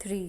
3।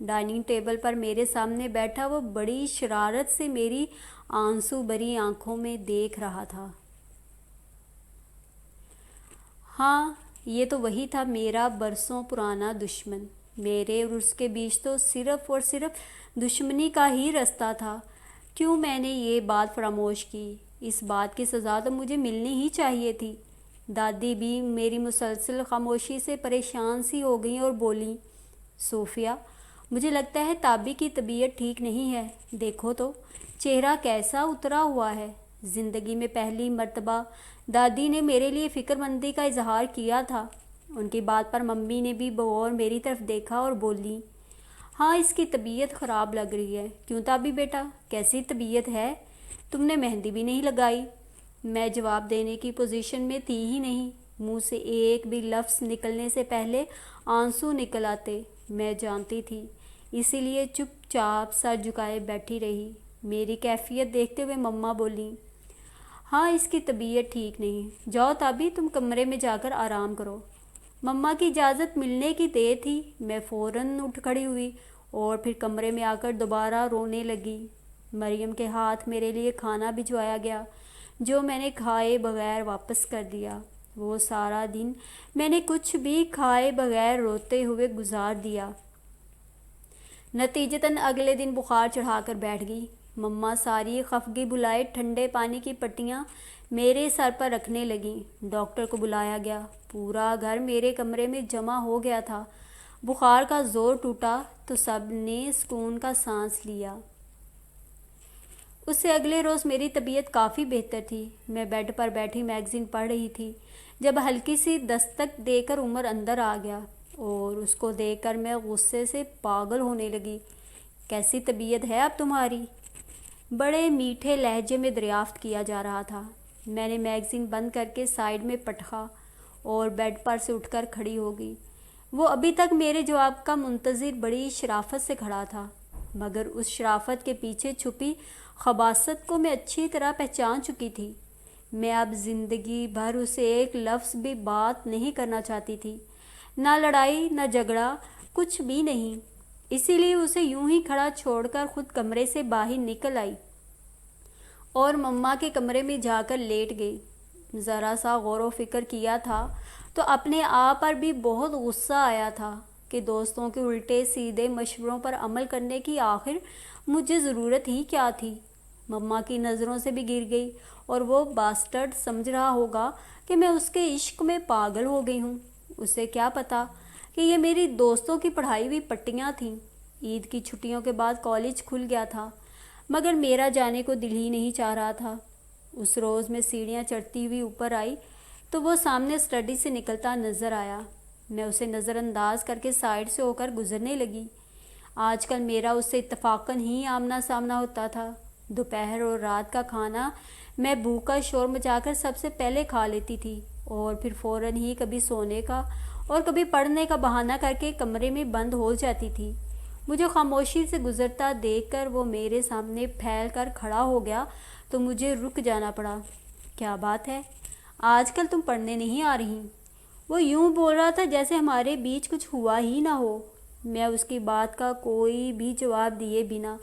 Dining table پر میرے سامنے بیٹھا وہ بڑی شرارت سے میری آنسو بھری آنکھوں میں دیکھ رہا تھا۔ ہاں، یہ تو وہی تھا میرا برسوں پرانا دشمن۔ میرے اور اس کے بیچ تو صرف اور صرف دشمنی کا ہی رستہ تھا۔ کیوں میں نے یہ بات فراموش کی؟ اس بات کی سزا تو مجھے ملنی ہی چاہیے تھی۔ دادی بھی میری مسلسل خاموشی سے پریشان سی ہو گئیں اور بولیں، صوفیہ، مجھے لگتا ہے تابی کی طبیعت ٹھیک نہیں ہے۔ دیکھو تو چہرہ کیسا اترا ہوا ہے۔ زندگی میں پہلی مرتبہ دادی نے میرے لیے فکر مندی کا اظہار کیا تھا۔ ان کی بات پر ممی نے بھی بغور میری طرف دیکھا اور بولی، ہاں، اس کی طبیعت خراب لگ رہی ہے۔ کیوں تابی بیٹا، کیسی طبیعت ہے؟ تم نے مہندی بھی نہیں لگائی۔ میں جواب دینے کی پوزیشن میں تھی ہی نہیں۔ منہ سے ایک بھی لفظ نکلنے سے پہلے آنسو نکل آتے، میں جانتی تھی۔ اسی لیے چپ چاپ سر جھکائے بیٹھی رہی۔ میری کیفیت دیکھتے ہوئے مما بولیں، ہاں، اس کی طبیعت ٹھیک نہیں۔ جاؤ تابی، تم کمرے میں جا کر آرام کرو۔ مما کی اجازت ملنے کی دیر تھی۔ میں فوراً اٹھ کھڑی ہوئی اور پھر کمرے میں آ کر دوبارہ رونے لگی۔ مریم کے ہاتھ میرے لیے کھانا بھجوایا گیا، جو میں نے کھائے بغیر واپس کر دیا۔ وہ سارا دن میں نے کچھ بھی کھائے بغیر روتے ہوئے گزار دیا۔ نتیجتاً اگلے دن بخار چڑھا کر بیٹھ گئی۔ مما ساری خفگی بلائے ٹھنڈے پانی کی پٹیاں میرے سر پر رکھنے لگیں۔ ڈاکٹر کو بلایا گیا۔ پورا گھر میرے کمرے میں جمع ہو گیا تھا۔ بخار کا زور ٹوٹا تو سب نے سکون کا سانس لیا۔ اس سے اگلے روز میری طبیعت کافی بہتر تھی۔ میں بیڈ پر بیٹھی میگزین پڑھ رہی تھی جب ہلکی سی دستک دے کر عمر اندر آ گیا اور اس کو دیکھ کر میں غصے سے پاگل ہونے لگی۔ کیسی طبیعت ہے اب تمہاری؟ بڑے میٹھے لہجے میں دریافت کیا جا رہا تھا۔ میں نے میگزین بند کر کے سائیڈ میں پٹخا اور بیڈ پر سے اٹھ کر کھڑی ہو گئی۔ وہ ابھی تک میرے جواب کا منتظر بڑی شرافت سے کھڑا تھا، مگر اس شرافت کے پیچھے چھپی خباثت کو میں اچھی طرح پہچان چکی تھی۔ میں اب زندگی بھر اسے ایک لفظ بھی بات نہیں کرنا چاہتی تھی، نہ لڑائی نہ جھگڑا، کچھ بھی نہیں۔ اسی لیے اسے یوں ہی کھڑا چھوڑ کر خود کمرے سے باہر نکل آئی اور مما کے کمرے میں جا کر لیٹ گئی۔ ذرا سا غور و فکر کیا تھا تو اپنے آپ پر بھی بہت غصہ آیا تھا کہ دوستوں کے الٹے سیدھے مشوروں پر عمل کرنے کی آخر مجھے ضرورت ہی کیا تھی۔ مما کی نظروں سے بھی گر گئی اور وہ باسٹرڈ سمجھ رہا ہوگا کہ میں اس کے عشق میں پاگل ہو گئی ہوں۔ اسے کیا پتا کہ یہ میری دوستوں کی پڑھائی ہوئی پٹیاں تھیں۔ عید کی چھٹیوں کے بعد کالج کھل گیا تھا، مگر میرا جانے کو دل ہی نہیں چاہ رہا تھا۔ اس روز میں سیڑھیاں چڑھتی ہوئی اوپر آئی تو وہ سامنے اسٹڈی سے نکلتا نظر آیا۔ میں اسے نظر انداز کر کے سائڈ سے ہو کر گزرنے لگی۔ آج کل میرا اس سے اتفاقاً ہی آمنا سامنا ہوتا تھا۔ دوپہر اور رات کا کھانا میں بھوکا شور مچا کر سب سے پہلے کھا لیتی تھی اور پھر فوراً ہی کبھی سونے کا اور کبھی پڑھنے کا بہانہ کر کے کمرے میں بند ہو جاتی تھی۔ مجھے خاموشی سے گزرتا دیکھ کر وہ میرے سامنے پھیل کر کھڑا ہو گیا تو مجھے رک جانا پڑا۔ کیا بات ہے، آج کل تم پڑھنے نہیں آ رہی؟ وہ یوں بول رہا تھا جیسے ہمارے بیچ کچھ ہوا ہی نہ ہو۔ میں اس کی بات کا کوئی بھی جواب دیے بنا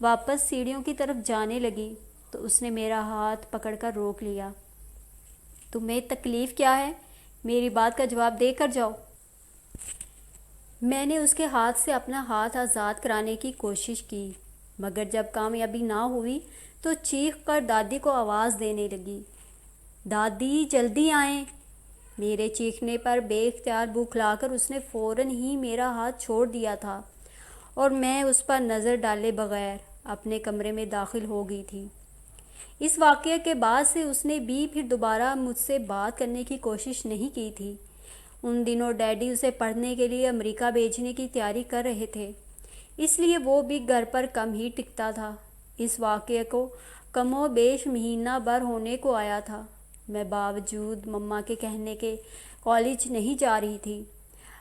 واپس سیڑھیوں کی طرف جانے لگی تو اس نے میرا ہاتھ پکڑ کر روک لیا۔ تمہیں تکلیف کیا ہے؟ میری بات کا جواب دے کر جاؤ۔ میں نے اس کے ہاتھ سے اپنا ہاتھ آزاد کرانے کی کوشش کی، مگر جب کامیابی نہ ہوئی تو چیخ کر دادی کو آواز دینے لگی، دادی جلدی آئیں۔ میرے چیخنے پر بے اختیار منہ کھلا کر اس نے فوراً ہی میرا ہاتھ چھوڑ دیا تھا اور میں اس پر نظر ڈالے بغیر اپنے کمرے میں داخل ہو گئی تھی۔ اس واقعے کے بعد سے اس نے بھی پھر دوبارہ مجھ سے بات کرنے کی کوشش نہیں کی تھی۔ ان دنوں ڈیڈی اسے پڑھنے کے لیے امریکہ بھیجنے کی تیاری کر رہے تھے، اس لیے وہ بھی گھر پر کم ہی ٹکتا تھا۔ اس واقعے کو کم و بیش مہینہ بھر ہونے کو آیا تھا۔ میں باوجود مما کے کہنے کے کالج نہیں جا رہی تھی۔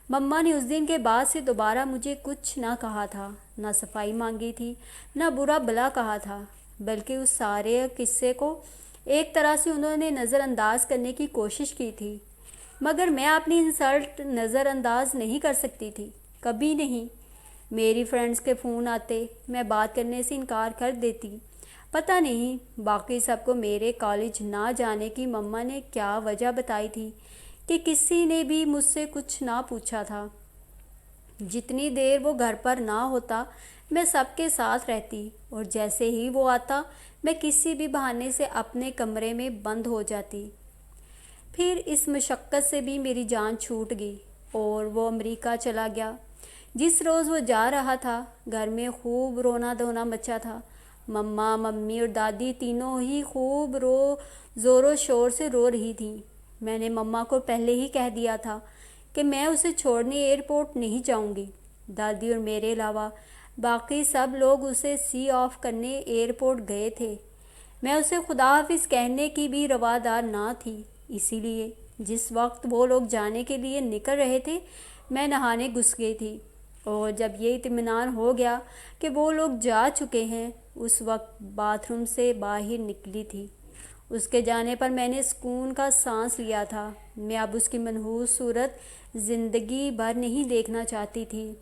مما نے اس دن کے بعد سے دوبارہ مجھے کچھ نہ کہا تھا، نہ صفائی مانگی تھی، نہ برا بھلا کہا تھا، بلکہ اس سارے قصے کو ایک طرح سے انہوں نے نظر انداز کرنے کی کوشش کی تھی، مگر میں اپنی انسلٹ نظر انداز نہیں کر سکتی تھی، کبھی نہیں۔ میری فرینڈز کے فون آتے، میں بات کرنے سے انکار کر دیتی۔ پتہ نہیں باقی سب کو میرے کالج نہ جانے کی مما نے کیا وجہ بتائی تھی کہ کسی نے بھی مجھ سے کچھ نہ پوچھا تھا۔ جتنی دیر وہ گھر پر نہ ہوتا میں سب کے ساتھ رہتی، اور جیسے ہی وہ آتا میں کسی بھی بہانے سے اپنے کمرے میں بند ہو جاتی۔ پھر اس مشقت سے بھی میری جان چھوٹ گئی اور وہ امریکہ چلا گیا۔ جس روز وہ جا رہا تھا گھر میں خوب رونا دھونا مچا تھا۔ مما، ممی اور دادی تینوں ہی خوب زور و شور سے رو رہی تھیں۔ میں نے مما کو پہلے ہی کہہ دیا تھا کہ میں اسے چھوڑنے ایئرپورٹ نہیں جاؤں گی۔ دادی اور میرے علاوہ باقی سب لوگ اسے سی آف کرنے ایئرپورٹ گئے تھے۔ میں اسے خدا حافظ کہنے کی بھی روادار نہ تھی، اسی لیے جس وقت وہ لوگ جانے کے لیے نکل رہے تھے میں نہانے گھس گئی تھی، اور جب یہ اطمینان ہو گیا کہ وہ لوگ جا چکے ہیں اس وقت باتھ روم سے باہر نکلی تھی۔ اس کے جانے پر میں نے سکون کا سانس لیا تھا۔ میں اب اس کی منحوس صورت زندگی بھر نہیں دیکھنا چاہتی تھی۔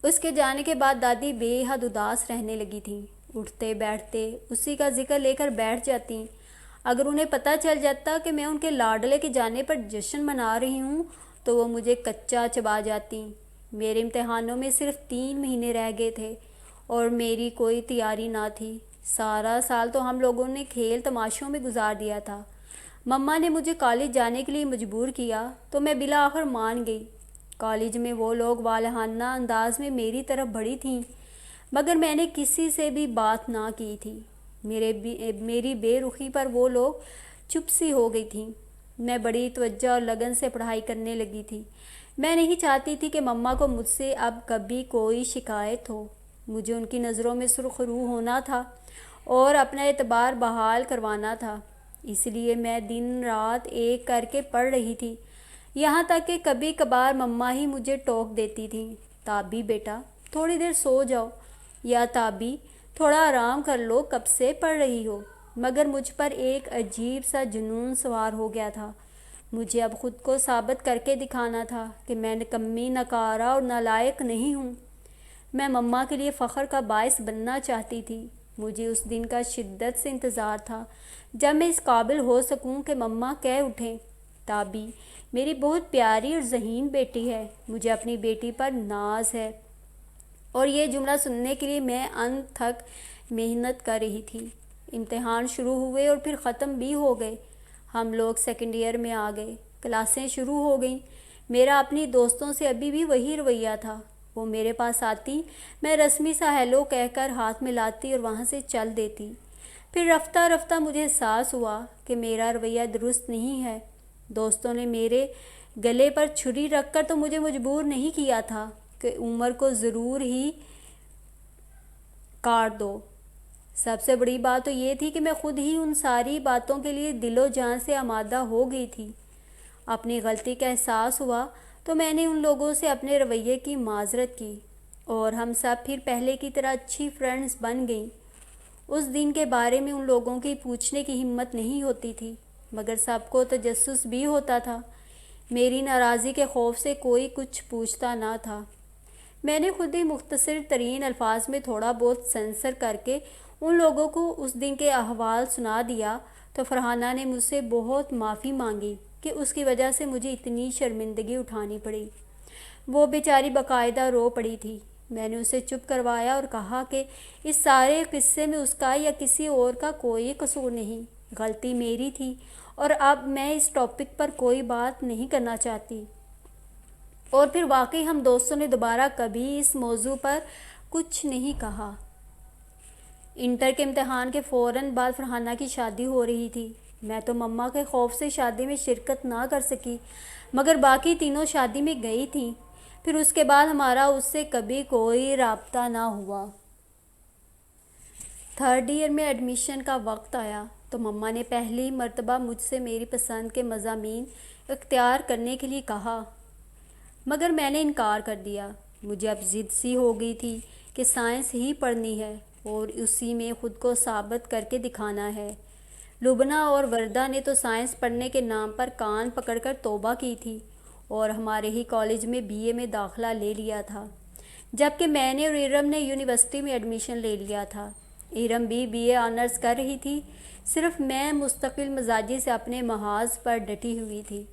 اس کے جانے کے بعد دادی بے حد اداس رہنے لگی تھیں۔ اٹھتے بیٹھتے اسی کا ذکر لے کر بیٹھ جاتی۔ اگر انہیں پتہ چل جاتا کہ میں ان کے لاڈلے کے جانے پر جشن منا رہی ہوں تو وہ مجھے کچا چبا جاتی۔ میرے امتحانوں میں صرف 3 مہینے رہ گئے تھے اور میری کوئی تیاری نہ تھی۔ سارا سال تو ہم لوگوں نے کھیل تماشوں میں گزار دیا تھا۔ مما نے مجھے کالج جانے کے لیے مجبور کیا تو میں بالآخر مان گئی۔ کالج میں وہ لوگ والہانہ انداز میں میری طرف بڑھی تھیں، مگر میں نے کسی سے بھی بات نہ کی تھی۔ میری بے رخی پر وہ لوگ چپ سی ہو گئی تھیں۔ میں بڑی توجہ اور لگن سے پڑھائی کرنے لگی تھی۔ میں نہیں چاہتی تھی کہ مما کو مجھ سے اب کبھی کوئی شکایت ہو۔ مجھے ان کی نظروں میں سرخ رو ہونا تھا اور اپنا اعتبار بحال کروانا تھا، اس لیے میں دن رات ایک کر کے پڑھ رہی تھی، یہاں تک کہ کبھی کبھار مما ہی مجھے ٹوک دیتی تھیں، تابی بیٹا تھوڑی دیر سو جاؤ، یا تابی تھوڑا آرام کر لو، کب سے پڑھ رہی ہو۔ مگر مجھ پر ایک عجیب سا جنون سوار ہو گیا تھا۔ مجھے اب خود کو ثابت کر کے دکھانا تھا کہ میں نکمی، ناکارہ اور نالائق نہیں ہوں۔ میں مما کے لیے فخر کا باعث بننا چاہتی تھی۔ مجھے اس دن کا شدت سے انتظار تھا جب میں اس قابل ہو سکوں کہ مما کہہ اٹھیں، تابی میری بہت پیاری اور ذہین بیٹی ہے، مجھے اپنی بیٹی پر ناز ہے۔ اور یہ جملہ سننے کے لیے میں انت تک محنت کر رہی تھی۔ امتحان شروع ہوئے اور پھر ختم بھی ہو گئے۔ ہم لوگ سیکنڈ ایئر میں آ گئے، کلاسیں شروع ہو گئیں۔ میرا اپنی دوستوں سے ابھی بھی وہی رویہ تھا۔ وہ میرے پاس آتی، میں رسمی سا ہیلو کہہ کر ہاتھ ملاتی اور وہاں سے چل دیتی۔ پھر رفتہ رفتہ مجھے احساس ہوا کہ میرا رویہ درست نہیں ہے۔ دوستوں نے میرے گلے پر چھری رکھ کر تو مجھے مجبور نہیں کیا تھا کہ عمر کو ضرور ہی کاٹ دو۔ سب سے بڑی بات تو یہ تھی کہ میں خود ہی ان ساری باتوں کے لیے دل و جان سے آمادہ ہو گئی تھی۔ اپنی غلطی کا احساس ہوا تو میں نے ان لوگوں سے اپنے رویے کی معذرت کی اور ہم سب پھر پہلے کی طرح اچھی فرینڈز بن گئیں۔ اس دن کے بارے میں ان لوگوں کی پوچھنے کی ہمت نہیں ہوتی تھی، مگر سب کو تجسس بھی ہوتا تھا۔ میری ناراضی کے خوف سے کوئی کچھ پوچھتا نہ تھا۔ میں نے خود ہی مختصر ترین الفاظ میں تھوڑا بہت سینسر کر کے ان لوگوں کو اس دن کے احوال سنا دیا تو فرحانہ نے مجھ سے بہت معافی مانگی کہ اس کی وجہ سے مجھے اتنی شرمندگی اٹھانی پڑی۔ وہ بیچاری باقاعدہ رو پڑی تھی۔ میں نے اسے چپ کروایا اور کہا کہ اس سارے قصے میں اس کا یا کسی اور کا کوئی قصور نہیں، غلطی میری تھی اور اب میں اس ٹاپک پر کوئی بات نہیں کرنا چاہتی۔ اور پھر واقعی ہم دوستوں نے دوبارہ کبھی اس موضوع پر کچھ نہیں کہا۔ انٹر کے امتحان کے فوراً بعد فرحانہ کی شادی ہو رہی تھی۔ میں تو مما کے خوف سے شادی میں شرکت نہ کر سکی، مگر باقی تینوں شادی میں گئی تھیں۔ پھر اس کے بعد ہمارا اس سے کبھی کوئی رابطہ نہ ہوا۔ 3rd ایئر میں ایڈمیشن کا وقت آیا تو مما نے پہلی مرتبہ مجھ سے میری پسند کے مضامین اختیار کرنے کے لیے کہا، مگر میں نے انکار کر دیا۔ مجھے اب ضد سی ہو گئی تھی کہ سائنس ہی پڑھنی ہے اور اسی میں خود کو ثابت کر کے دکھانا ہے۔ لبنہ اور وردہ نے تو سائنس پڑھنے کے نام پر کان پکڑ کر توبہ کی تھی اور ہمارے ہی کالج میں BA میں داخلہ لے لیا تھا، جبکہ میں نے اور ارم نے یونیورسٹی میں ایڈمیشن لے لیا تھا۔ ارم بھی BA آنرز کر رہی تھی، صرف میں مستقل مزاجی سے اپنے محاذ پر ڈٹی ہوئی تھی۔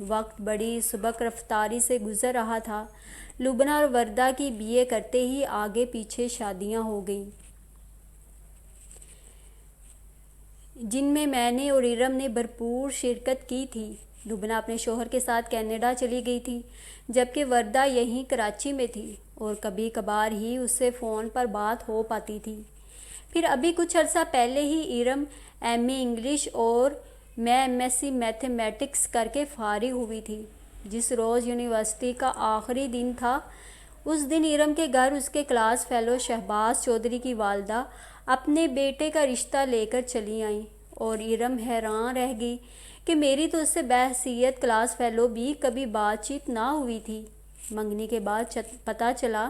وقت بڑی سبک رفتاری سے گزر رہا تھا۔ لبنہ اور وردہ کی BA کرتے ہی آگے پیچھے شادیاں ہو گئیں، جن میں نے اور ارم نے بھرپور شرکت کی تھی۔ لبنہ اپنے شوہر کے ساتھ کینیڈا چلی گئی تھی، جبکہ وردہ یہیں کراچی میں تھی اور کبھی کبھار ہی اس سے فون پر بات ہو پاتی تھی۔ پھر ابھی کچھ عرصہ پہلے ہی ارم MA انگلش اور میں MSc میتھمیٹکس کر کے فارغ ہوئی تھی۔ جس روز یونیورسٹی کا آخری دن تھا، اس دن ارم کے گھر اس کے کلاس فیلو شہباز چودھری کی والدہ اپنے بیٹے کا رشتہ لے کر چلی آئیں، اور ارم حیران رہ گئی کہ میری تو اس سے بحیثیت کلاس فیلو بھی کبھی بات چیت نہ ہوئی تھی۔ منگنی کے بعد پتہ چلا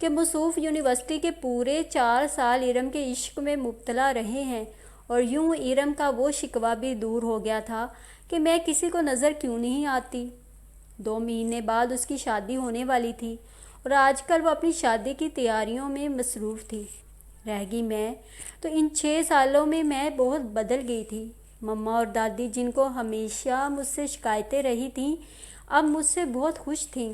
کہ موصوف یونیورسٹی کے پورے 4 سال ارم کے عشق میں مبتلا رہے ہیں، اور یوں ارم کا وہ شکوہ بھی دور ہو گیا تھا کہ میں کسی کو نظر کیوں نہیں آتی۔ 2 مہینے بعد اس کی شادی ہونے والی تھی، اور آج کل وہ اپنی شادی کی تیاریوں میں مصروف تھی۔ رہ گئی میں، تو ان 6 سالوں میں بہت بدل گئی تھی۔ مما اور دادی، جن کو ہمیشہ مجھ سے شکایتیں رہی تھیں، اب مجھ سے بہت خوش تھیں۔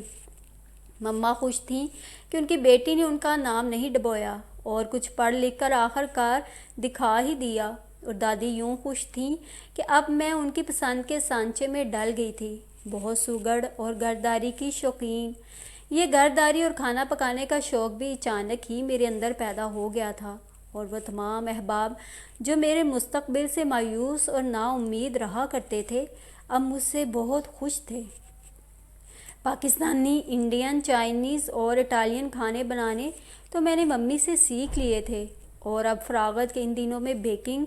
مما خوش تھیں کہ ان کی بیٹی نے ان کا نام نہیں ڈبویا اور کچھ پڑھ لکھ کر آخر کار دکھا ہی دیا، اور دادی یوں خوش تھیں کہ اب میں ان کی پسند کے سانچے میں ڈل گئی تھی۔ بہت سوگڑ اور گھرداری کی شوقین، یہ گھرداری اور کھانا پکانے کا شوق بھی اچانک ہی میرے اندر پیدا ہو گیا تھا، اور وہ تمام احباب جو میرے مستقبل سے مایوس اور نا امید رہا کرتے تھے، اب مجھ سے بہت خوش تھے۔ پاکستانی، انڈین، چائنیز اور اٹالین کھانے بنانے تو میں نے ممی سے سیکھ لیے تھے، اور اب فراغت کے ان دنوں میں بیکنگ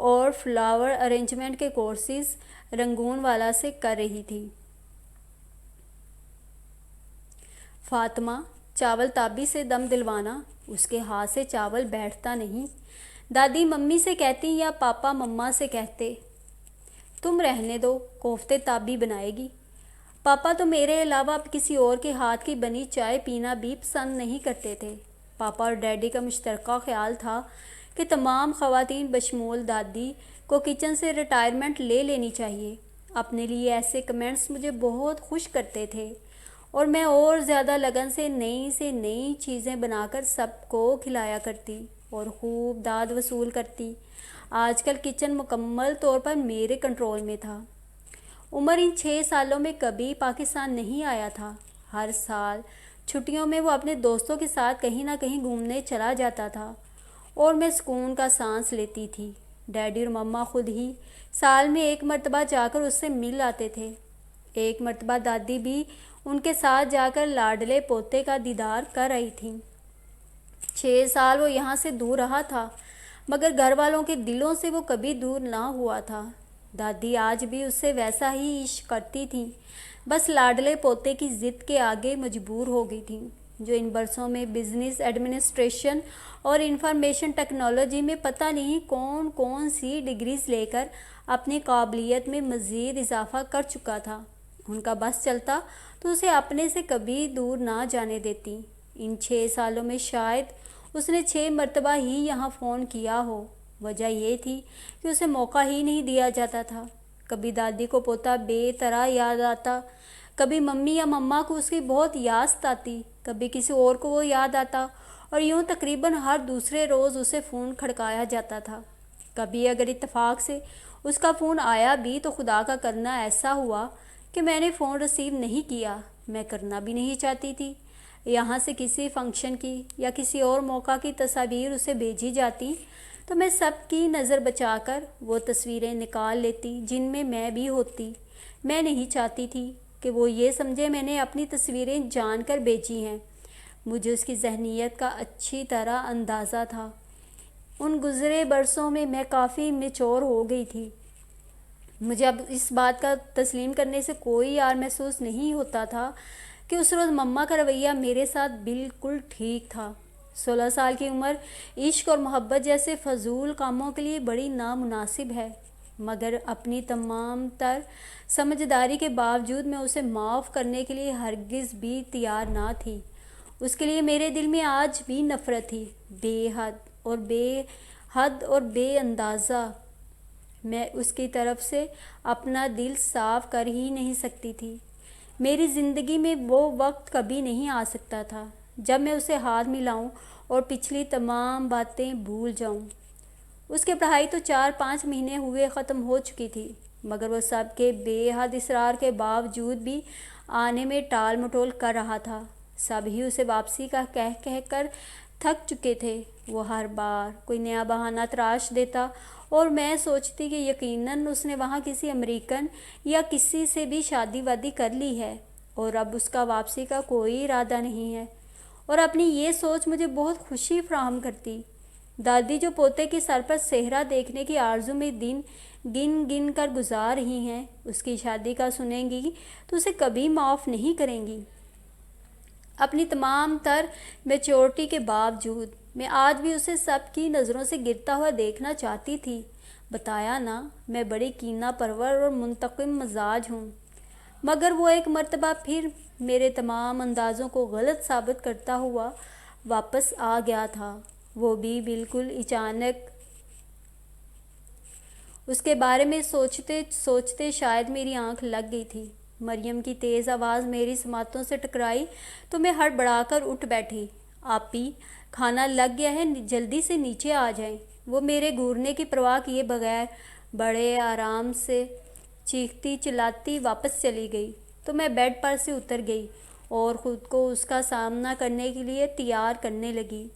اور فلاور ارینجمنٹ کے کورسز رنگون والا سے کر رہی تھی۔ فاطمہ، چاول تابی سے دم دلوانا، اس کے ہاتھ سے چاول بیٹھتا نہیں۔ دادی ممی سے کہتی یا پاپا مما سے کہتے، تم رہنے دو، کوفتے تابی بنائے گی۔ پاپا تو میرے علاوہ اب کسی اور کے ہاتھ کی بنی چائے پینا بھی پسند نہیں کرتے تھے۔ پاپا اور ڈیڈی کا مشترکہ خیال تھا کہ تمام خواتین بشمول دادی کو کچن سے ریٹائرمنٹ لے لینی چاہیے۔ اپنے لیے ایسے کمنٹس مجھے بہت خوش کرتے تھے، اور میں اور زیادہ لگن سے نئی چیزیں بنا کر سب کو کھلایا کرتی اور خوب داد وصول کرتی۔ آج کل کچن مکمل طور پر میرے کنٹرول میں تھا۔ عمر ان 6 سالوں میں کبھی پاکستان نہیں آیا تھا۔ ہر سال چھٹیوں میں وہ اپنے دوستوں کے ساتھ کہیں نہ کہیں گھومنے چلا جاتا تھا، اور میں سکون کا سانس لیتی تھی۔ ڈیڈی اور مما خود ہی سال میں 1 مرتبہ جا کر اس سے مل آتے تھے۔ ایک مرتبہ دادی بھی ان کے ساتھ جا کر لاڈلے پوتے کا دیدار کر آئی تھیں۔ 6 سال وہ یہاں سے دور رہا تھا، مگر گھر والوں کے دلوں سے وہ کبھی دور نہ ہوا تھا۔ دادی آج بھی اس سے ویسا ہی عشق کرتی تھیں، بس لاڈلے پوتے کی ضد کے آگے مجبور ہو گئی تھیں، جو ان برسوں میں بزنس ایڈمنسٹریشن اور انفارمیشن ٹیکنالوجی میں پتہ نہیں کون سی ڈگریز لے کر اپنی قابلیت میں مزید اضافہ کر چکا تھا۔ ان کا بس چلتا تو اسے اپنے سے کبھی دور نہ جانے دیتی۔ ان 6 سالوں میں شاید اس نے 6 مرتبہ ہی یہاں فون کیا ہو۔ وجہ یہ تھی کہ اسے موقع ہی نہیں دیا جاتا تھا۔ کبھی دادی کو پوتا بے طرح یاد آتا، کبھی ممی یا مما کو اس کی بہت یاد ستاتی، کبھی کسی اور کو وہ یاد آتا، اور یوں تقریباً ہر دوسرے روز اسے فون کھڑکایا جاتا تھا۔ کبھی اگر اتفاق سے اس کا فون آیا بھی تو خدا کا کرنا ایسا ہوا کہ میں نے فون ریسیو نہیں کیا۔ میں کرنا بھی نہیں چاہتی تھی۔ یہاں سے کسی فنکشن کی یا کسی اور موقع کی تصاویر اسے بھیجی جاتی تو میں سب کی نظر بچا کر وہ تصویریں نکال لیتی جن میں بھی ہوتی۔ میں نہیں چاہتی تھی کہ وہ یہ سمجھے میں نے اپنی تصویریں جان کر بھیجی ہیں۔ مجھے اس کی ذہنیت کا اچھی طرح اندازہ تھا۔ ان گزرے برسوں میں کافی میچور ہو گئی تھی۔ مجھے اب اس بات کا تسلیم کرنے سے کوئی یار محسوس نہیں ہوتا تھا کہ اس روز مما کا رویہ میرے ساتھ بالکل ٹھیک تھا۔ 16 سال کی عمر عشق اور محبت جیسے فضول کاموں کے لیے بڑی نامناسب ہے۔ مگر اپنی تمام تر سمجھداری کے باوجود میں اسے معاف کرنے کے لیے ہرگز بھی تیار نہ تھی۔ اس کے لیے میرے دل میں آج بھی نفرت تھی، بے حد اور بے اندازہ۔ میں اس کی طرف سے اپنا دل صاف کر ہی نہیں سکتی تھی۔ میری زندگی میں وہ وقت کبھی نہیں آ سکتا تھا جب میں اسے ہاتھ ملاؤں اور پچھلی تمام باتیں بھول جاؤں۔ اس کی پڑھائی تو 4-5 مہینے ہوئے ختم ہو چکی تھی، مگر وہ سب کے بے حد اصرار کے باوجود بھی آنے میں ٹال مٹول کر رہا تھا۔ سب ہی اسے واپسی کا کہہ کر تھک چکے تھے۔ وہ ہر بار کوئی نیا بہانہ تراش دیتا اور میں سوچتی کہ یقیناً اس نے وہاں کسی امریکن یا کسی سے بھی شادی وادی کر لی ہے اور اب اس کا واپسی کا کوئی ارادہ نہیں ہے، اور اپنی یہ سوچ مجھے بہت خوشی فراہم کرتی۔ دادی جو پوتے کے سر پر صحرا دیکھنے کی آرزو میں دن گن گن کر گزار رہی ہیں، اس کی شادی کا سنیں گی تو اسے کبھی معاف نہیں کریں گی۔ اپنی تمام تر میچورٹی کے باوجود میں آج بھی اسے سب کی نظروں سے گرتا ہوا دیکھنا چاہتی تھی۔ بتایا نا، میں بڑی کینہ پرور اور منتقم مزاج ہوں، مگر وہ ایک مرتبہ پھر میرے تمام اندازوں کو غلط ثابت کرتا ہوا واپس آ گیا تھا، وہ بھی بالکل اچانک۔ اس کے بارے میں سوچتے سوچتے شاید میری آنکھ لگ گئی تھی۔ مریم کی تیز آواز میری سماعتوں سے ٹکرائی تو میں ہڑبڑا کر اٹھ بیٹھی۔ آپی، کھانا لگ گیا ہے، جلدی سے نیچے آ جائیں۔ وہ میرے گھورنے کی پرواہ کیے بغیر بڑے آرام سے چیختی چلاتی واپس چلی گئی تو میں بیڈ پر سے اتر گئی اور خود کو اس کا سامنا کرنے کے لیے تیار کرنے لگی۔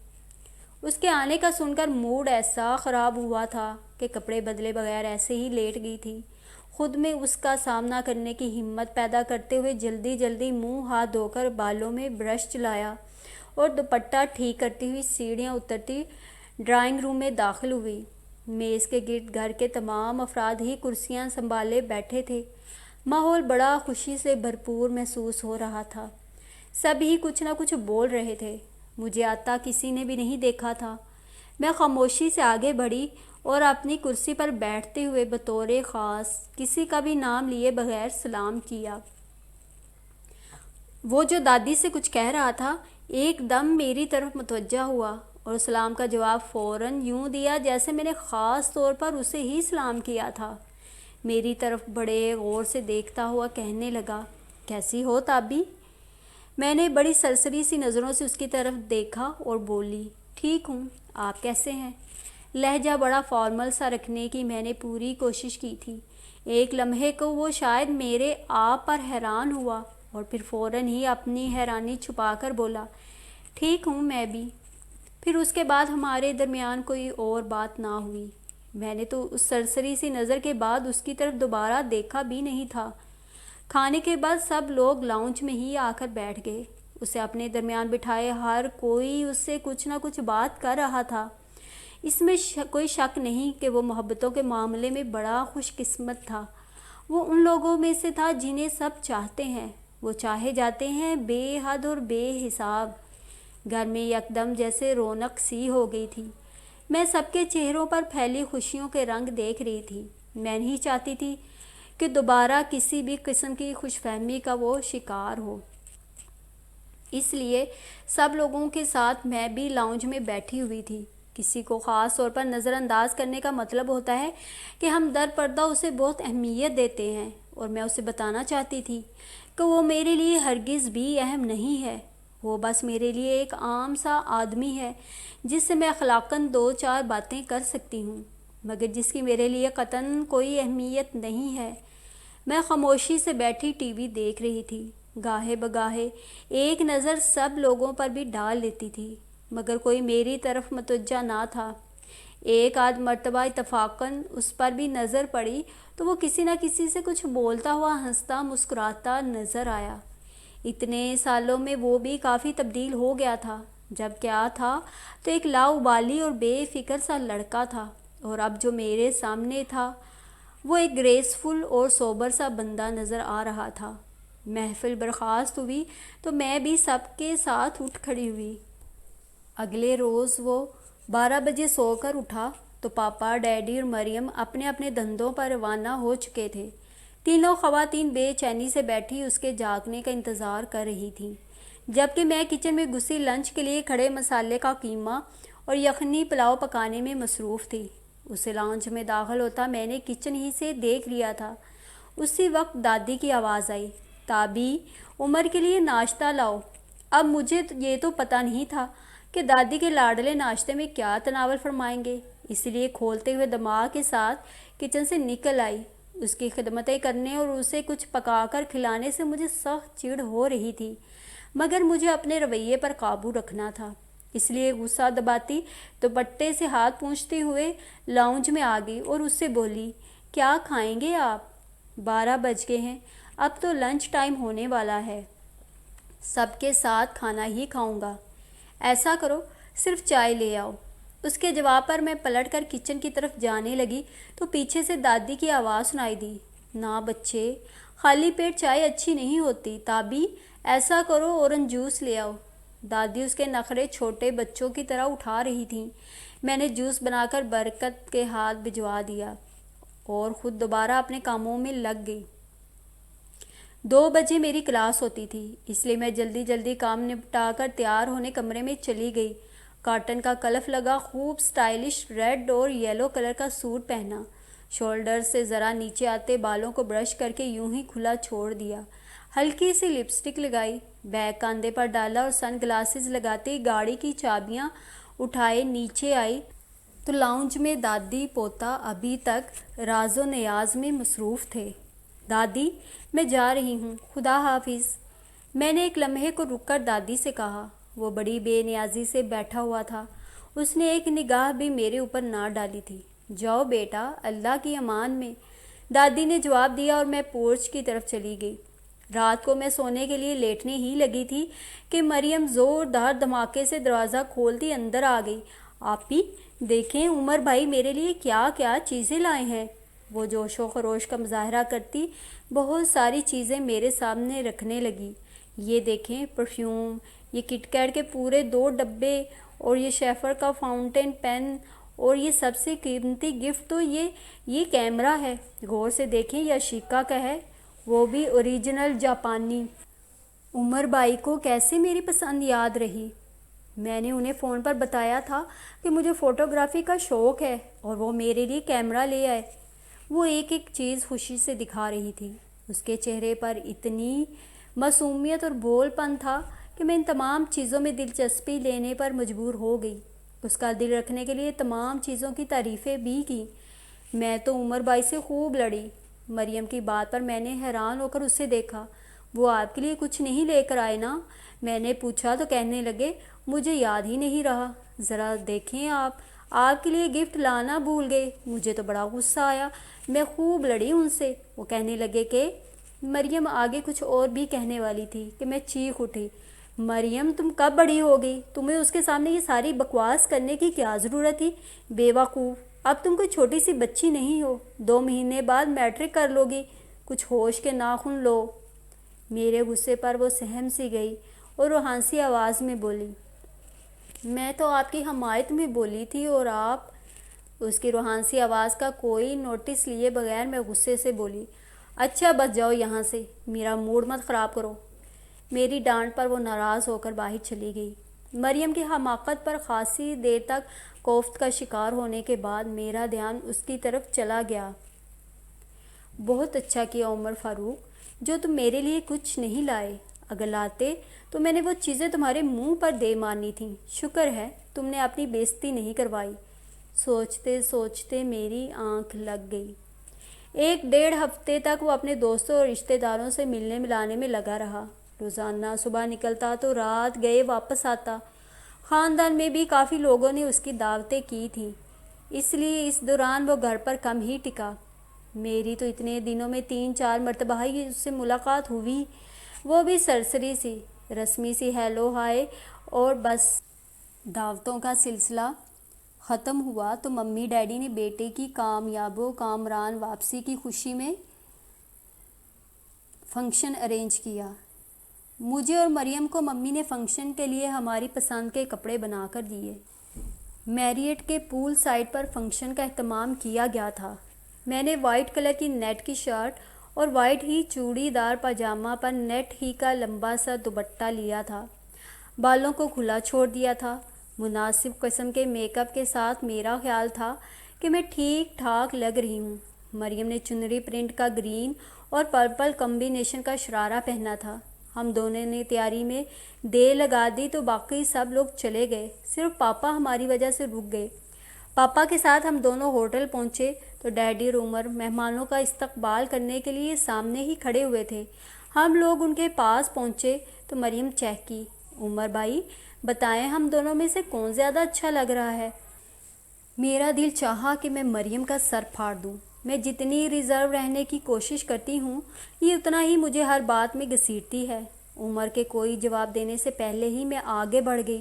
اس کے آنے کا سن کر موڈ ایسا خراب ہوا تھا کہ کپڑے بدلے بغیر ایسے ہی لیٹ گئی تھی۔ خود میں اس کا سامنا کرنے کی ہمت پیدا کرتے ہوئے جلدی جلدی منہ ہاتھ دھو کر بالوں میں برش چلایا اور دوپٹہ ٹھیک کرتی ہوئی سیڑھیاں اترتی ڈرائنگ روم میں داخل ہوئی۔ میز کے گرد گھر کے تمام افراد ہی کرسیاں سنبھالے بیٹھے تھے۔ ماحول بڑا خوشی سے بھرپور محسوس ہو رہا تھا۔ سب ہی کچھ نہ کچھ بول رہے تھے۔ مجھے آتا کسی نے بھی نہیں دیکھا تھا۔ میں خاموشی سے آگے بڑھی اور اپنی کرسی پر بیٹھتے ہوئے بطور خاص کسی کا بھی نام لیے بغیر سلام کیا۔ وہ جو دادی سے کچھ کہہ رہا تھا ایک دم میری طرف متوجہ ہوا اور سلام کا جواب فوراً یوں دیا جیسے میں نے خاص طور پر اسے ہی سلام کیا تھا۔ میری طرف بڑے غور سے دیکھتا ہوا کہنے لگا، کیسی ہو تابی؟ میں نے بڑی سرسری سی نظروں سے اس کی طرف دیکھا اور بولی، ٹھیک ہوں، آپ کیسے ہیں؟ لہجہ بڑا فارمل سا رکھنے کی میں نے پوری کوشش کی تھی۔ ایک لمحے کو وہ شاید میرے آپ پر حیران ہوا اور پھر فوراً ہی اپنی حیرانی چھپا کر بولا، ٹھیک ہوں میں بھی۔ پھر اس کے بعد ہمارے درمیان کوئی اور بات نہ ہوئی۔ میں نے تو اس سرسری سی نظر کے بعد اس کی طرف دوبارہ دیکھا بھی نہیں تھا۔ کھانے کے بعد سب لوگ لاؤنج میں ہی آ کر بیٹھ گئے۔ اسے اپنے درمیان بٹھائے ہر کوئی اس سے کچھ نہ کچھ بات کر رہا تھا۔ اس میں کوئی شک نہیں کہ وہ محبتوں کے معاملے میں بڑا خوش قسمت تھا۔ وہ ان لوگوں میں سے تھا جنہیں سب چاہتے ہیں، وہ چاہے جاتے ہیں بے حد اور بے حساب۔ گھر میں یکدم جیسے رونق سی ہو گئی تھی۔ میں سب کے چہروں پر پھیلی خوشیوں کے رنگ دیکھ رہی تھی۔ میں نہیں چاہتی تھی کہ دوبارہ کسی بھی قسم کی خوش فہمی کا وہ شکار ہو۔ اس لیے سب لوگوں کے ساتھ میں بھی لاؤنج میں بیٹھی ہوئی تھی۔ کسی کو خاص طور پر نظر انداز کرنے کا مطلب ہوتا ہے کہ ہم در پردہ اسے بہت اہمیت دیتے ہیں، اور میں اسے بتانا چاہتی تھی کہ وہ میرے لیے ہرگز بھی اہم نہیں ہے۔ وہ بس میرے لیے ایک عام سا آدمی ہے جس سے میں اخلاقاً 2-4 باتیں کر سکتی ہوں، مگر جس کی میرے لیے قطعاً کوئی اہمیت نہیں ہے۔ میں خاموشی سے بیٹھی ٹی وی دیکھ رہی تھی، گاہے بگاہے ایک نظر سب لوگوں پر بھی ڈال لیتی تھی، مگر کوئی میری طرف متوجہ نہ تھا۔ ایک آدھ مرتبہ اتفاقاً اس پر بھی نظر پڑی تو وہ کسی نہ کسی سے کچھ بولتا ہوا ہنستا مسکراتا نظر آیا۔ اتنے سالوں میں وہ بھی کافی تبدیل ہو گیا تھا۔ جب کیا تھا تو ایک لاؤبالی اور بے فکر سا لڑکا تھا، اور اب جو میرے سامنے تھا وہ ایک گریسفل اور سوبر سا بندہ نظر آ رہا تھا۔ محفل برخاست ہوئی تو میں بھی سب کے ساتھ اٹھ کھڑی ہوئی۔ اگلے روز وہ 12 بجے سو کر اٹھا تو پاپا، ڈیڈی اور مریم اپنے اپنے دھندوں پر روانہ ہو چکے تھے۔ تینوں خواتین بے چینی سے بیٹھی اس کے جاگنے کا انتظار کر رہی تھیں، جبکہ میں کچن میں گھسی لنچ کے لیے کھڑے مسالے کا قیمہ اور یخنی پلاؤ پکانے میں مصروف تھی۔ اسے لاؤنج میں داخل ہوتا میں نے کچن ہی سے دیکھ لیا تھا۔ اسی وقت دادی کی آواز آئی، تابی، عمر کے لیے ناشتہ لاؤ۔ اب مجھے یہ تو پتہ نہیں تھا کہ دادی کے لاڈلے ناشتے میں کیا تناول فرمائیں گے، اس لیے کھولتے ہوئے دماغ کے ساتھ کچن سے نکل آئی۔ اس کی خدمتیں کرنے اور اسے کچھ پکا کر کھلانے سے مجھے سخت چڑ ہو رہی تھی، مگر مجھے اپنے رویے پر قابو رکھنا تھا، اس لیے غصہ دباتی دوپٹے سے ہاتھ پونچھتے ہوئے لاؤنج میں آ گئی اور اس سے بولی، کیا کھائیں گے آپ؟ 12 بج گئے ہیں، اب تو لنچ ٹائم ہونے والا ہے۔ سب کے ساتھ کھانا ہی کھاؤں گا۔ ایسا کرو، صرف چائے لے آؤ۔ اس کے جواب پر میں پلٹ کر کچن کی طرف جانے لگی تو پیچھے سے دادی کی آواز سنائی دی، نہ بچے، خالی پیٹ چائے اچھی نہیں ہوتی، تابی ایسا کرو اورنج جوس لے آؤ۔ دادی اس کے نخرے چھوٹے بچوں کی طرح اٹھا رہی تھیں۔ میں نے جوس بنا کر برکت کے ہاتھ بھجوا دیا اور خود دوبارہ اپنے کاموں میں لگ گئی۔ 2 بجے میری کلاس ہوتی تھی، اس لیے میں جلدی جلدی کام نپٹا کر تیار ہونے کمرے میں چلی گئی۔ کاٹن کا کلف لگا خوب سٹائلش ریڈ اور یلو کلر کا سوٹ پہنا، شولڈر سے ذرا نیچے آتے بالوں کو برش کر کے یوں ہی کھلا چھوڑ دیا، ہلکی سی لپسٹک لگائی، بیگ کاندھے پر ڈالا اور سن گلاسز لگاتے گاڑی کی چابیاں اٹھائے نیچے آئی تو لاؤنج میں دادی پوتا ابھی تک راز و نیاز میں مصروف تھے۔ دادی، میں جا رہی ہوں، خدا حافظ۔ میں نے ایک لمحے کو رک کر دادی سے کہا۔ وہ بڑی بے نیازی سے بیٹھا ہوا تھا، اس نے ایک نگاہ بھی میرے اوپر نہ ڈالی تھی۔ جاؤ بیٹا، اللہ کی امان میں، دادی نے جواب دیا اور میں پورچ کی طرف چلی گئی۔ رات کو میں سونے کے لیے لیٹنے ہی لگی تھی کہ مریم زوردار دھماکے سے دروازہ کھولتی اندر آ گئی۔ آپی، دیکھیں عمر بھائی میرے لیے کیا کیا چیزیں لائے ہیں۔ وہ جوش و خروش کا مظاہرہ کرتی بہت ساری چیزیں میرے سامنے رکھنے لگی۔ یہ دیکھیں، پرفیوم، یہ کٹ کیٹ کے پورے 2 ڈبے، اور یہ شیفر کا فاؤنٹین پین، اور یہ سب سے قیمتی گفٹ تو یہ کیمرہ ہے، غور سے دیکھیں، یہ اشیکا کا ہے، وہ بھی اوریجنل جاپانی۔ عمر بھائی کو کیسے میری پسند یاد رہی؟ میں نے انہیں فون پر بتایا تھا کہ مجھے فوٹوگرافی کا شوق ہے اور وہ میرے لیے کیمرہ لے آئے۔ وہ ایک ایک چیز خوشی سے دکھا رہی تھی۔ اس کے چہرے پر اتنی معصومیت اور بھول پن تھا کہ میں ان تمام چیزوں میں دلچسپی لینے پر مجبور ہو گئی، اس کا دل رکھنے کے لیے تمام چیزوں کی تعریفیں بھی کی۔ میں تو عمر بھائی سے خوب لڑی۔ مریم کی بات پر میں نے حیران ہو کر اسے دیکھا۔ وہ آپ کے لیے کچھ نہیں لے کر آئے نا؟ میں نے پوچھا تو کہنے لگے، مجھے یاد ہی نہیں رہا۔ ذرا دیکھیں، آپ کے لیے گفٹ لانا بھول گئے۔ مجھے تو بڑا غصہ آیا، میں خوب لڑی ان سے۔ وہ کہنے لگے کہ مریم آگے کچھ اور بھی کہنے والی تھی کہ میں چیخ اٹھی، مریم تم کب بڑی ہو گئی؟ تمہیں اس کے سامنے یہ ساری بکواس کرنے کی کیا ضرورت تھی؟ بے وقوف، اب تم کوئی چھوٹی سی بچی نہیں ہو، 2 مہینے بعد میٹرک کر لو گی، کچھ ہوش کے ناخن لو۔ میرے غصے پر وہ سہم سی گئی اور روحانسی آواز میں بولی، میں تو آپ کی حمایت میں بولی تھی اور آپ۔ اس کی روحانسی آواز کا کوئی نوٹس لیے بغیر میں غصے سے بولی، اچھا بس جاؤ یہاں سے، میرا موڈ مت خراب کرو۔ میری ڈانٹ پر وہ ناراض ہو کر باہر چلی گئی۔ مریم کی حماقت پر خاصی دیر تک کوفت کا شکار ہونے کے بعد میرا دھیان اس کی طرف چلا گیا۔ بہت اچھا کیا عمر فاروق، جو تم میرے لیے کچھ نہیں لائے، اگر لاتے تو میں نے وہ چیزیں تمہارے منہ پر دے مارنی تھیں۔ شکر ہے تم نے اپنی بے عزتی نہیں کروائی۔ سوچتے سوچتے میری آنکھ لگ گئی۔ 1-1.5 ہفتے تک وہ اپنے دوستوں اور رشتہ داروں سے ملنے ملانے میں لگا رہا۔ روزانہ صبح نکلتا تو رات گئے واپس آتا۔ خاندان میں بھی کافی لوگوں نے اس کی دعوتیں کی تھیں، اس لیے اس دوران وہ گھر پر کم ہی ٹکا۔ میری تو اتنے دنوں میں 3-4 مرتبہ ہی اس سے ملاقات ہوئی، وہ بھی سرسری سی، رسمی سی ہیلو ہائے، اور بس۔ دعوتوں کا سلسلہ ختم ہوا تو ممی ڈیڈی نے بیٹے کی کامیاب و کامران واپسی کی خوشی میں فنکشن ارینج کیا۔ مجھے اور مریم کو ممی نے فنکشن کے لیے ہماری پسند کے کپڑے بنا کر دیے۔ میریٹ کے پول سائٹ پر فنکشن کا اہتمام کیا گیا تھا۔ میں نے وائٹ کلر کی نیٹ کی شرٹ اور وائٹ ہی چوڑی دار پاجامہ پر نیٹ ہی کا لمبا سا دوپٹہ لیا تھا۔ بالوں کو کھلا چھوڑ دیا تھا۔ مناسب قسم کے میک اپ کے ساتھ میرا خیال تھا کہ میں ٹھیک ٹھاک لگ رہی ہوں۔ مریم نے چنری پرنٹ کا گرین اور پرپل کمبینیشن کا شرارہ پہنا تھا۔ ہم دونوں نے تیاری میں دیر لگا دی تو باقی سب لوگ چلے گئے، صرف پاپا ہماری وجہ سے رک گئے۔ پاپا کے ساتھ ہم دونوں ہوٹل پہنچے تو ڈیڈی اور عمر مہمانوں کا استقبال کرنے کے لیے سامنے ہی کھڑے ہوئے تھے۔ ہم لوگ ان کے پاس پہنچے تو مریم چہکی، عمر بھائی بتائیں ہم دونوں میں سے کون زیادہ اچھا لگ رہا ہے؟ میرا دل چاہا کہ میں مریم کا سر پھاڑ دوں۔ میں جتنی ریزرو رہنے کی کوشش کرتی ہوں یہ اتنا ہی مجھے ہر بات میں گھسیٹتی ہے۔ عمر کے کوئی جواب دینے سے پہلے ہی میں آگے بڑھ گئی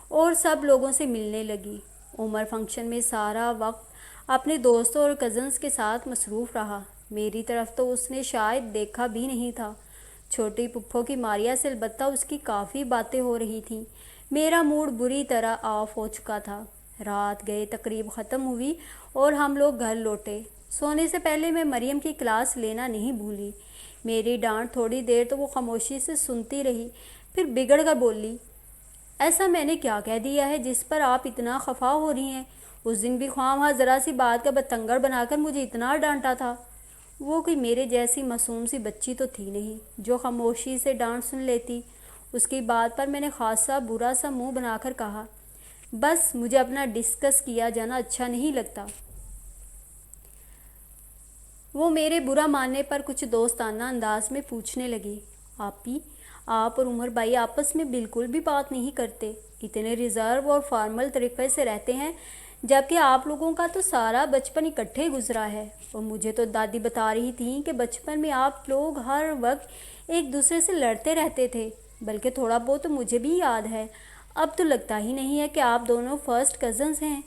اور سب لوگوں سے ملنے لگی۔ عمر فنکشن میں سارا وقت اپنے دوستوں اور کزنز کے ساتھ مصروف رہا۔ میری طرف تو اس نے شاید دیکھا بھی نہیں تھا۔ چھوٹی پپھو کی ماریا سے البتہ اس کی کافی باتیں ہو رہی تھیں۔ میرا موڈ بری طرح آف ہو چکا تھا۔ رات گئے تقریب ختم ہوئی اور ہم لوگ گھر لوٹے۔ سونے سے پہلے میں مریم کی کلاس لینا نہیں بھولی۔ میری ڈانٹ تھوڑی دیر تو وہ خاموشی سے سنتی رہی، پھر بگڑ کر بولی، ایسا میں نے کیا کہہ دیا ہے جس پر آپ اتنا خفا ہو رہی ہیں؟ اس دن بھی خواہ ذرا سی بات کا بتنگڑ بنا کر مجھے اتنا ڈانٹا تھا۔ وہ کوئی میرے جیسی معصوم سی بچی تو تھی نہیں جو خاموشی سے ڈانٹ سن لیتی۔ اس کی بات پر میں نے خاصا برا سا منہ بنا کر کہا، بس مجھے اپنا ڈسکس کیا جانا اچھا نہیں لگتا۔ وہ میرے برا ماننے پر کچھ دوستانہ انداز میں پوچھنے لگی، آپی آپ اور عمر بھائی آپس میں بالکل بھی بات نہیں کرتے، اتنے ریزرو اور فارمل طریقے سے رہتے ہیں، جبکہ آپ لوگوں کا تو سارا بچپن اکٹھے گزرا ہے۔ اور مجھے تو دادی بتا رہی تھیں کہ بچپن میں آپ لوگ ہر وقت ایک دوسرے سے لڑتے رہتے تھے، بلکہ تھوڑا بہت تو مجھے بھی یاد ہے۔ اب تو لگتا ہی نہیں ہے کہ آپ دونوں فرسٹ کزنز ہیں۔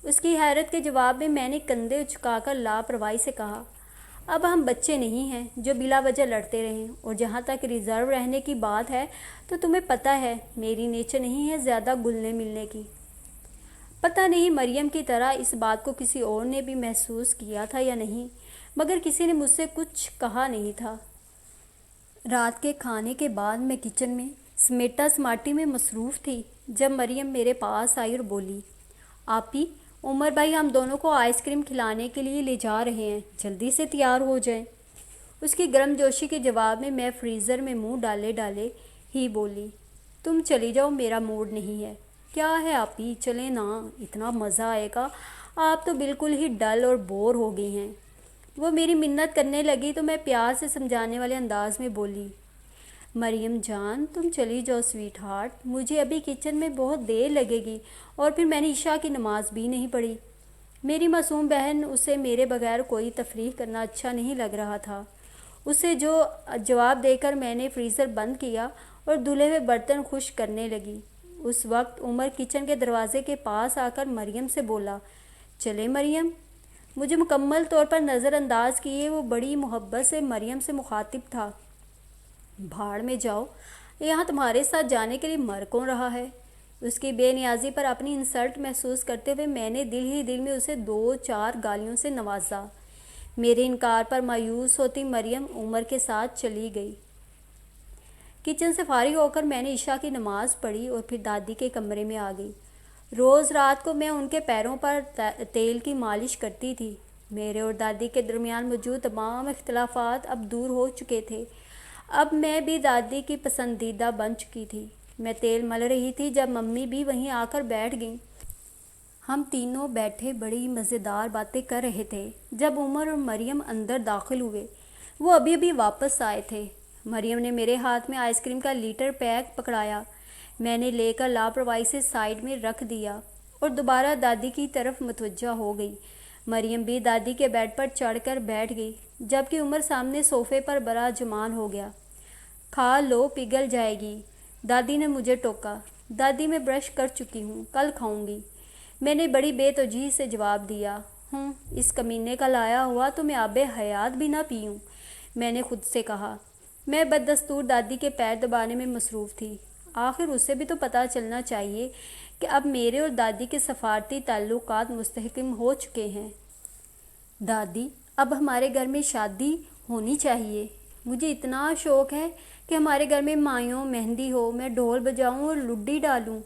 اس کی حیرت کے جواب میں نے کندھے اچکا کر لاپرواہی سے کہا، اب ہم بچے نہیں ہیں جو بلا وجہ لڑتے رہیں، اور جہاں تک ریزرو رہنے کی بات ہے تو تمہیں پتہ ہے میری نیچر نہیں ہے زیادہ گلنے ملنے کی۔ پتہ نہیں مریم کی طرح اس بات کو کسی اور نے بھی محسوس کیا تھا یا نہیں، مگر کسی نے مجھ سے کچھ کہا نہیں تھا۔ رات کے کھانے کے بعد میں کچن میں سمیٹا سماٹی میں مصروف تھی جب مریم میرے پاس آئی اور بولی، آپی عمر بھائی ہم دونوں کو آئس کریم کھلانے کے لیے لے جا رہے ہیں، جلدی سے تیار ہو جائیں۔ اس کی گرم جوشی کے جواب میں فریزر میں منہ ڈالے ہی بولی، تم چلی جاؤ میرا موڈ نہیں ہے۔ کیا ہے آپی چلیں نا، اتنا مزہ آئے گا، آپ تو بالکل ہی ڈل اور بور ہو گئی ہیں۔ وہ میری منت کرنے لگی تو میں پیار سے سمجھانے والے انداز میں بولی، مریم جان تم چلی جاؤ سویٹ ہارٹ، مجھے ابھی کچن میں بہت دیر لگے گی اور پھر میں نے عشاء کی نماز بھی نہیں پڑھی۔ میری معصوم بہن اسے میرے بغیر کوئی تفریح کرنا اچھا نہیں لگ رہا تھا۔ اسے جو جواب دے کر میں نے فریزر بند کیا اور دھلے ہوئے برتن خشک کرنے لگی۔ اس وقت عمر کچن کے دروازے کے پاس آ کر مریم سے بولا، چلے مریم؟ مجھے مکمل طور پر نظر انداز کیے وہ بڑی محبت سے مریم سے مخاطب تھا، بھاڑ میں جاؤ، یہاں تمہارے ساتھ جانے کے لیے مر کون رہا ہے؟ اس کی بے نیازی پر اپنی انسلٹ محسوس کرتے ہوئے میں نے دل ہی دل میں اسے 2-4 گالیوں سے نوازا۔ میرے انکار پر مایوس ہوتی مریم عمر کے ساتھ چلی گئی۔ کچن سے فارغ ہو کر میں نے عشاء کی نماز پڑھی اور پھر دادی کے کمرے میں آ گئی۔ روز رات کو میں ان کے پیروں پر تیل کی مالش کرتی تھی۔ میرے اور دادی کے درمیان موجود تمام اختلافات اب دور ہو چکے تھے۔ اب میں بھی دادی کی پسندیدہ بن چکی تھی۔ میں تیل مل رہی تھی جب ممی بھی وہیں آ کر بیٹھ گئیں۔ ہم تینوں بیٹھے بڑی مزیدار باتیں کر رہے تھے جب عمر اور مریم اندر داخل ہوئے۔ وہ ابھی واپس آئے تھے۔ مریم نے میرے ہاتھ میں آئس کریم کا لیٹر پیک پکڑایا۔ میں نے لے کر لاپرواہی سے سائیڈ میں رکھ دیا اور دوبارہ دادی کی طرف متوجہ ہو گئی۔ مریم بھی دادی کے بیڈ پر چڑھ کر بیٹھ گئی جبکہ عمر سامنے صوفے پر براجمان ہو گیا۔ کھا لو پگھل جائے گی، دادی نے مجھے ٹوکا۔ دادی میں برش کر چکی ہوں، کل کھاؤں گی، میں نے بڑی بے توجہی سے جواب دیا۔ اس کمینے کا لایا ہوا تو میں آب حیات بھی نہ پیوں، میں نے خود سے کہا۔ میں بددستور دادی کے پیر دبانے میں مصروف تھی۔ آخر اسے بھی تو پتہ چلنا چاہیے کہ اب میرے اور دادی کے سفارتی تعلقات مستحکم ہو چکے ہیں۔ دادی، اب ہمارے گھر میں شادی ہونی چاہیے۔ مجھے اتنا شوق ہے کہ ہمارے گھر میں مایوں مہندی ہو، میں ڈھول بجاؤں اور لڈی ڈالوں۔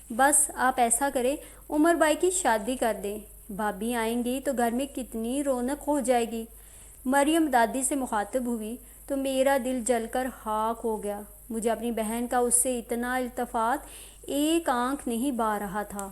بس آپ ایسا کریں، عمر بھائی کی شادی کر دیں۔ بھابھی آئیں گی تو گھر میں کتنی رونق ہو جائے گی۔ مریم دادی سے مخاطب ہوئی تو میرا دل جل کر خاک ہو گیا۔ مجھے اپنی بہن کا اس سے اتنا التفات ایک آنکھ نہیں بھا رہا تھا۔